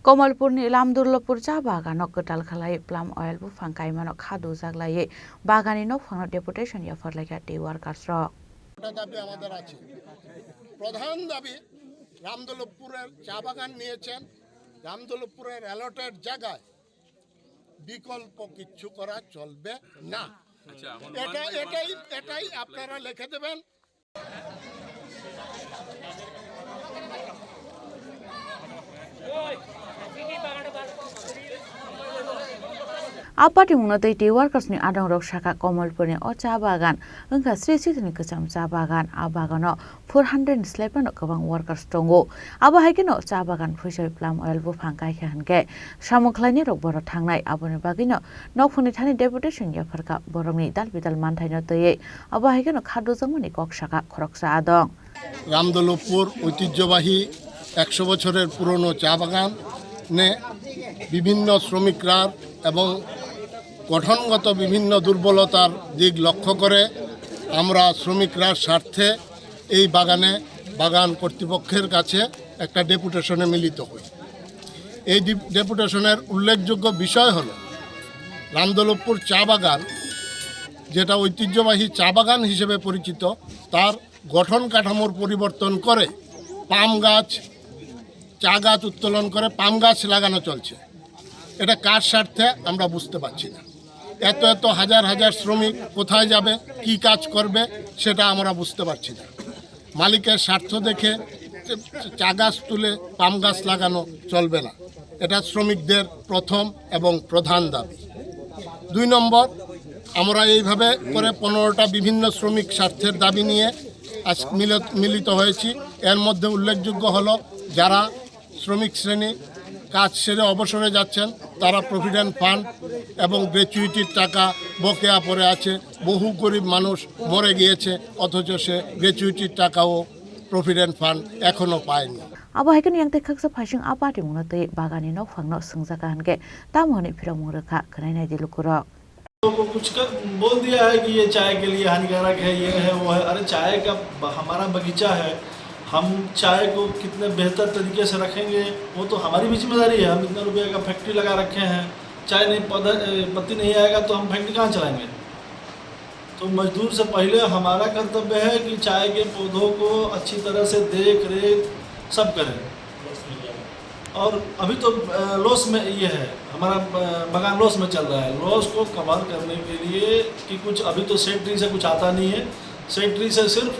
कमलपुरनि लामदुर्लपुर चा बागानाव गोटाल खालाय प्लाम अयल बुफां गायमानाव खादु जागलायै बागानि न'फांनाव डेपुटेशन याफरलायगा डे वार्कार्स रक দাবি আমাদের আছে প্রধান দাবি রামদুল্লপুরের চা বাগান নিয়েছেন রামদুল্লপুরের অ্যালটেড জায়গায় বিকল্প কিছু করা চলবে না এটাই আপনারা লিখে দেবেন Apati mungatai day workers ni adang rok shaka Kamalpurni o cha bagan engka Sri Sitini kecham cha bagan a bagano 400 slepan gobang workers tongo aba haikino cha bagan phusai plum oil bufang gaikhanke samukhlaini rok boro thangnai aboni bagino nokphuni thani deputation yafarka boromni dalbidal manthaino tei aba haikino khadu jangmani kok shaka khoroksa adong রামদুল্লপুর ঐতিহ্যবাহী 100 বছরের পুরনো চা বাগানে বিভিন্ন শ্রমিকরা এবং গঠনগত বিভিন্ন দুর্বলতার দিক লক্ষ্য করে আমরা শ্রমিকরা স্বার্থে এই বাগান কর্তৃপক্ষের কাছে একটা ডেপুটেশনে মিলিত হই এই ডেপুটেশনের উল্লেখযোগ্য বিষয় হলো রামদুল্লপুর চা বাগান যেটা ঐতিহ্যবাহী চা বাগান হিসেবে পরিচিত তার গঠন কাঠামোর পরিবর্তন করে পাম গাছ চা গাছ উত্তোলন করে পাম গাছ লাগানো চলছে এটা কার স্বার্থে আমরা বুঝতে পারছি না এত হাজার হাজার শ্রমিক কোথায় যাবে কি কাজ করবে সেটা আমরা বুঝতে পারছি না মালিকের স্বার্থ দেখে চা গাছ তুলে পাম গাছ লাগানো চলবে না এটা শ্রমিকদের প্রথম এবং প্রধান দাবি 2 নম্বর আমরা এইভাবে করে 15টা বিভিন্ন শ্রমিক স্বার্থের দাবি নিয়ে আজ মিলিত হয়েছি এর মধ্যে উল্লেখযোগ্য হলো যারা শ্রমিক শ্রেণী কাজ সেরে অবসরে যাচ্ছেন তারা প্রভিডেন্ট ফান্ড এবং গ্র্যাচুইটির টাকা বকেয়া পড়ে আছে বহু গরিব মানুষ মরে গিয়েছে অথচ সে গ্র্যাচুইটির টাকাও প্রভিডেন্ট ফান্ড এখনো পায়নি abo haikino yang tekhaksa phasing apati mungatei bagani nokphangno sungjaga hanke tamoni phirong rekha khnainai dilukuro को कुछ बोल दिया है कि ये चाय के लिए हानिकारक है ये है वो है अरे चाय का हमारा बगीचा है हम चाय को कितने बेहतर तरीके से रखेंगे वो तो हमारी भी जिम्मेदारी है हम इतने रुपये का फैक्ट्री लगा रखे हैं चाय नहीं पत्ती नहीं आएगा तो हम फैक्ट्री कहाँ चलाएंगे तो मजदूर से पहले हमारा कर्तव्य है कि चाय के पौधों को अच्छी तरह से देख रेख सब करें और अभी तो लॉस में ये है हमारा बागान लॉस में चल रहा है लॉस को कवर करने के लिए कि कुछ अभी तो सेट ट्री से कुछ आता नहीं है सेट ट्री से सिर्फ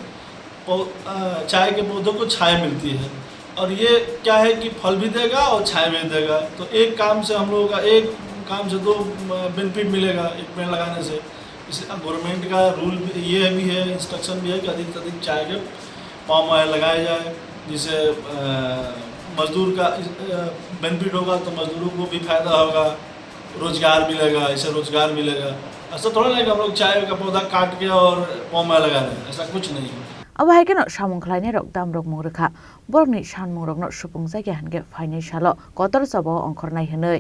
चाय के पौधों को छाया मिलती है और ये क्या है कि फल भी देगा और छाया भी देगा तो एक काम से हम लोगों का एक काम से 2 बेनिफिट मिलेगा एक पेड़ लगाने से इसे गवर्नमेंट का रूल ये भी है इंस्ट्रक्शन भी है कि अधिक से अधिक चाय के पाम ऑयल लगाया जाए जिससे मजदूर का बेनिफिट होगा तो मजदूरों को भी फायदा होगा रोजगार मिलेगा इससे रोजगार मिलेगा ऐसा थोड़ा नहीं कि हम लोग चाय का पौधा काट के और पाम ऑयल लगा रहे हैं ऐसा कुछ नहीं है abo haikino samungkhlaini rok damrok mungrekha borokni sanmungrokno supungjagia hanke phainai salo kotor jabo ongkhornai hwnoi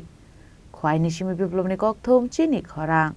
khwaini simi biplobni kokthum chini khorang